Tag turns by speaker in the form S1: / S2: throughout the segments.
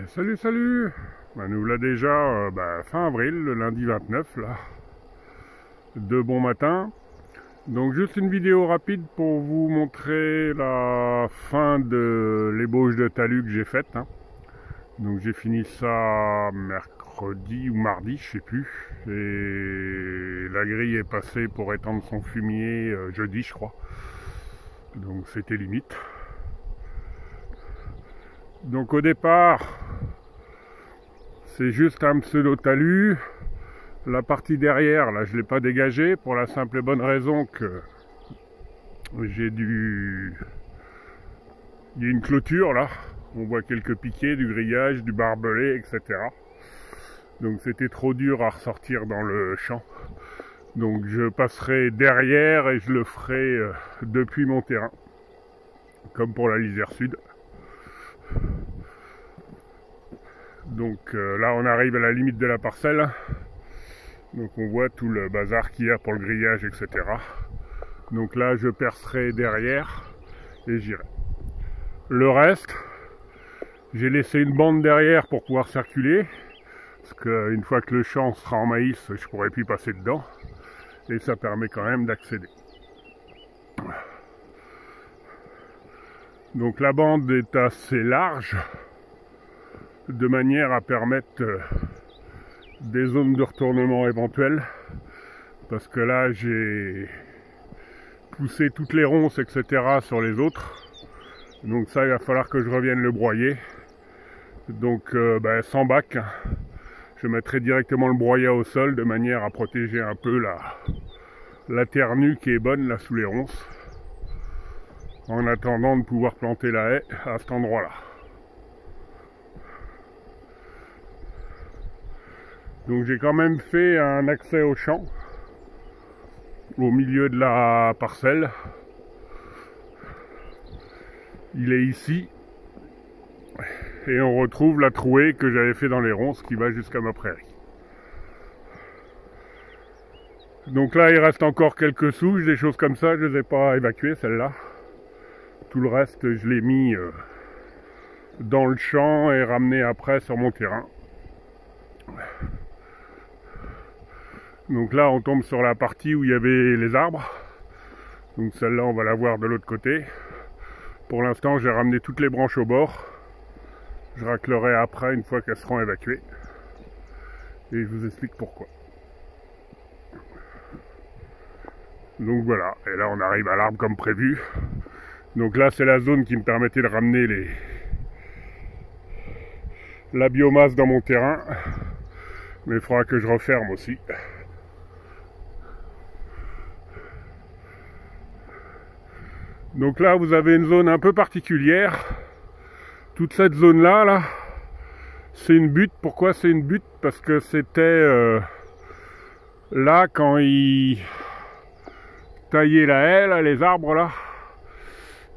S1: Salut, salut. Nous là déjà fin avril, le lundi 29 là, de bon matin. Donc juste une vidéo rapide pour vous montrer la fin de l'ébauche de talus que j'ai faite. Donc j'ai fini ça mercredi ou mardi, je sais plus. Et la grille est passée pour étendre son fumier jeudi, je crois. Donc c'était limite. Donc au départ, c'est juste un pseudo-talus. La partie derrière, là, je ne l'ai pas dégagée pour la simple et bonne raison que j'ai il y a une clôture là. On voit quelques piquets, du grillage, du barbelé, etc. Donc c'était trop dur à ressortir dans le champ. Donc je passerai derrière et je le ferai depuis mon terrain. Comme pour la lisière sud. Donc là on arrive à la limite de la parcelle. Donc on voit tout le bazar qu'il y a pour le grillage, etc. Donc là je percerai derrière et j'irai. Le reste, j'ai laissé une bande derrière pour pouvoir circuler. Parce qu'une fois que le champ sera en maïs, je pourrai plus passer dedans. Et ça permet quand même d'accéder. Donc la bande est assez large, de manière à permettre des zones de retournement éventuelles, parce que là j'ai poussé toutes les ronces, etc. sur les autres, donc ça il va falloir que je revienne le broyer. Donc sans bac, je mettrai directement le broyat au sol de manière à protéger un peu la terre nue qui est bonne là sous les ronces, en attendant de pouvoir planter la haie à cet endroit là. Donc j'ai quand même fait un accès au champ, au milieu de la parcelle. Il est ici. Et on retrouve la trouée que j'avais fait dans les ronces qui va jusqu'à ma prairie. Donc là il reste encore quelques souches, des choses comme ça, je ne les ai pas évacuées celles-là. Tout le reste je l'ai mis dans le champ et ramené après sur mon terrain. Donc là on tombe sur la partie où il y avait les arbres. Donc celle-là on va la voir de l'autre côté. Pour l'instant j'ai ramené toutes les branches au bord. Je raclerai après une fois qu'elles seront évacuées. Et je vous explique pourquoi. Donc voilà, et là on arrive à l'arbre comme prévu. Donc là c'est la zone qui me permettait de ramener la biomasse dans mon terrain. Mais il faudra que je referme aussi. Donc là vous avez une zone un peu particulière. Toute cette zone là, c'est une butte. Pourquoi c'est une butte? Parce que c'était là quand ils taillaient la haie, là, les arbres là.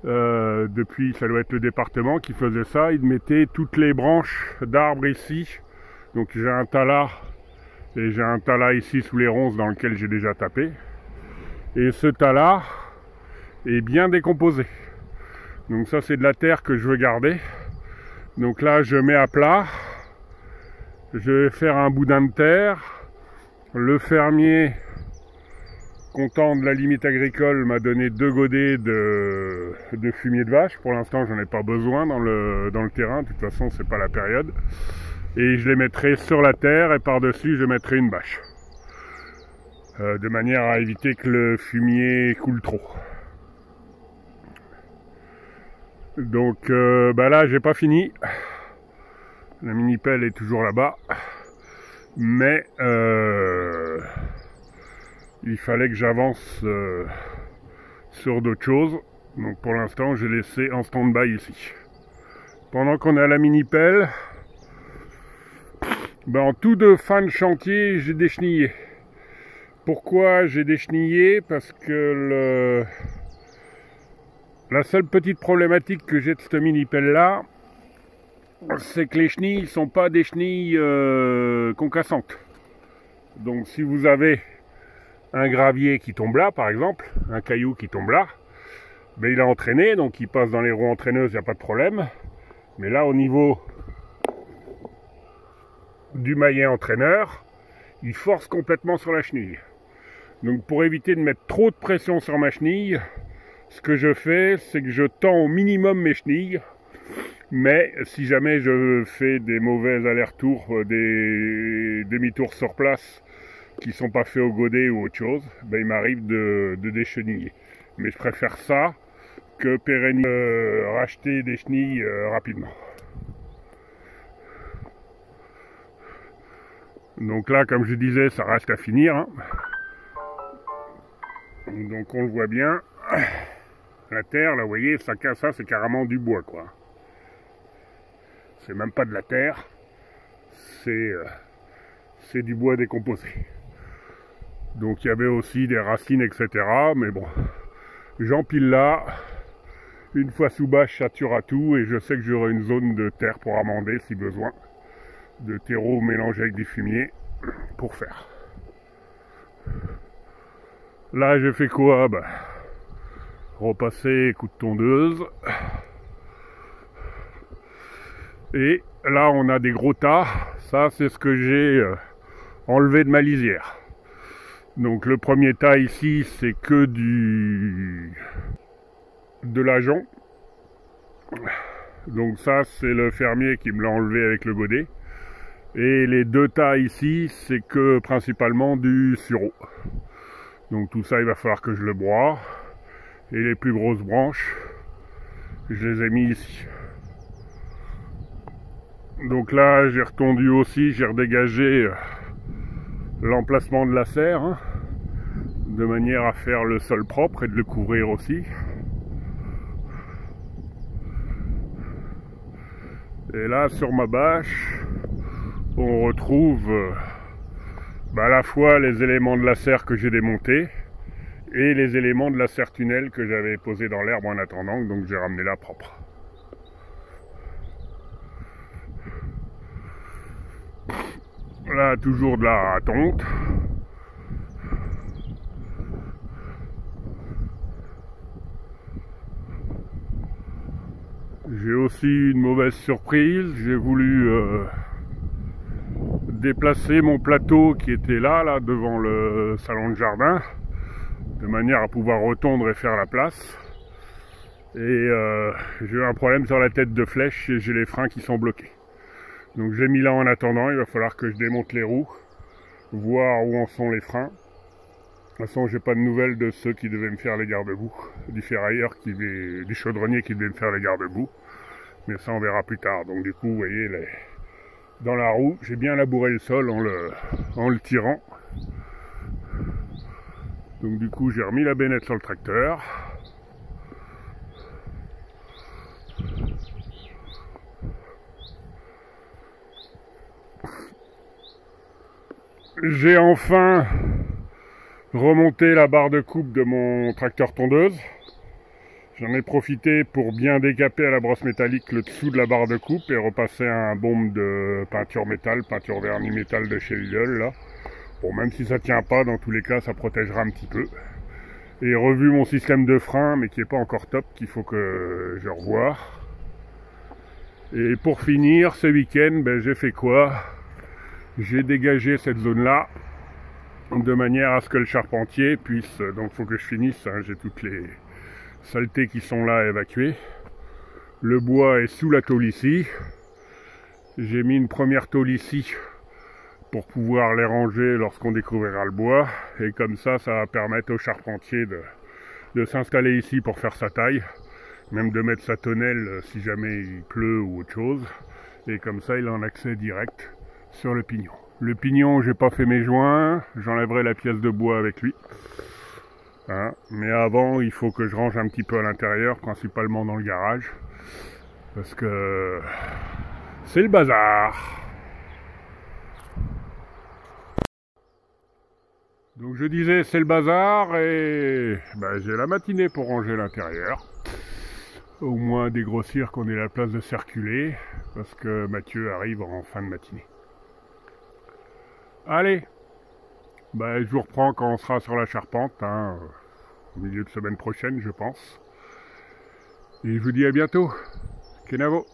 S1: Depuis, ça doit être le département qui faisait ça. Ils mettaient toutes les branches d'arbres ici. Donc j'ai un tas là et j'ai un tas là ici sous les ronces dans lequel j'ai déjà tapé. Et ce tas là est bien décomposé. Donc ça c'est de la terre que je veux garder. Donc là je mets à plat. Je vais faire un boudin de terre. Le fermier, content de la limite agricole, m'a donné 2 godets de fumier de vache. Pour l'instant j'en ai pas besoin dans le terrain. De toute façon c'est pas la période. Et je les mettrai sur la terre et par-dessus je mettrai une bâche. De manière à éviter que le fumier coule trop. Donc là j'ai pas fini. La mini pelle est toujours là-bas. Mais il fallait que j'avance sur d'autres choses. Donc pour l'instant j'ai laissé en stand-by ici. Pendant qu'on est à la mini pelle, en tout de fin de chantier j'ai déchenillé. Pourquoi j'ai déchenillé? Parce que la seule petite problématique que j'ai de cette mini pelle là, c'est que les chenilles ne sont pas des chenilles concassantes. Donc si vous avez un gravier qui tombe là par exemple, un caillou qui tombe là, il a entraîné, donc il passe dans les roues entraîneuses, il n'y a pas de problème. Mais là au niveau du maillet entraîneur, il force complètement sur la chenille. Donc pour éviter de mettre trop de pression sur ma chenille, ce que je fais, c'est que je tends au minimum mes chenilles. Mais si jamais je fais des mauvais allers-retours, des demi-tours sur place qui sont pas faits au godet ou autre chose, ben il m'arrive de décheniller. Mais je préfère ça que racheter des chenilles rapidement. Donc là, comme je disais, ça reste à finir. Hein. Donc on le voit bien. La terre, là, vous voyez, ça c'est carrément du bois, quoi. C'est même pas de la terre, c'est du bois décomposé. Donc il y avait aussi des racines, etc. Mais bon, j'empile là. Une fois sous bâche, ça tuera tout. Et je sais que j'aurai une zone de terre pour amender si besoin. De terreau mélangé avec du fumier pour faire. Là, j'ai fait quoi? Repasser coup de tondeuse. Et là, on a des gros tas. Ça, c'est ce que j'ai enlevé de ma lisière. Donc, le premier tas ici, c'est que de l'ajonc. Donc ça, c'est le fermier qui me l'a enlevé avec le godet. Et les deux tas ici, c'est que principalement du sureau. Donc tout ça, il va falloir que je le broie. Et les plus grosses branches, je les ai mis ici. Donc là, j'ai retondu aussi, j'ai redégagé l'emplacement de la serre, hein, de manière à faire le sol propre et de le couvrir aussi. Et là, sur ma bâche, on retrouve à la fois les éléments de la serre que j'ai démontés et les éléments de la serre tunnel que j'avais posé dans l'herbe en attendant, donc j'ai ramené là propre. Là, toujours de la tonte. J'ai aussi une mauvaise surprise. J'ai voulu déplacer mon plateau qui était là devant le salon de jardin, de manière à pouvoir retondre et faire la place. Et j'ai eu un problème sur la tête de flèche et j'ai les freins qui sont bloqués. Donc j'ai mis là en attendant, il va falloir que je démonte les roues, voir où en sont les freins. De toute façon, j'ai pas de nouvelles de ceux qui devaient me faire les garde-boue, du ferrailleur, du chaudronnier qui devait me faire les garde-boue. Mais ça, on verra plus tard. Donc du coup, vous voyez, dans la roue, j'ai bien labouré le sol en le tirant. Donc du coup, j'ai remis la bennette sur le tracteur. J'ai enfin remonté la barre de coupe de mon tracteur tondeuse. J'en ai profité pour bien décaper à la brosse métallique le dessous de la barre de coupe et repasser un baume de peinture métal, peinture vernis métal de chez Lidl là. Bon, même si ça tient pas, dans tous les cas, ça protégera un petit peu. Et revu mon système de frein, mais qui est pas encore top, qu'il faut que je revoie. Et pour finir, ce week-end, j'ai fait quoi? J'ai dégagé cette zone-là de manière à ce que le charpentier puisse... Donc il faut que je finisse, hein, j'ai toutes les saletés qui sont là à évacuer. Le bois est sous la tôle ici. J'ai mis une première tôle ici pour pouvoir les ranger lorsqu'on découvrira le bois. Et comme ça, ça va permettre au charpentier de s'installer ici pour faire sa taille. Même de mettre sa tonnelle si jamais il pleut ou autre chose. Et comme ça, il a un accès direct sur le pignon. Le pignon, j'ai pas fait mes joints, j'enlèverai la pièce de bois avec lui. Hein, mais avant, il faut que je range un petit peu à l'intérieur, principalement dans le garage. Parce que c'est le bazar. Donc je disais, c'est le bazar et j'ai la matinée pour ranger l'intérieur. Au moins dégrossir qu'on ait la place de circuler, parce que Mathieu arrive en fin de matinée. Allez, je vous reprends quand on sera sur la charpente, hein, au milieu de semaine prochaine, je pense. Et je vous dis à bientôt. Kenavo.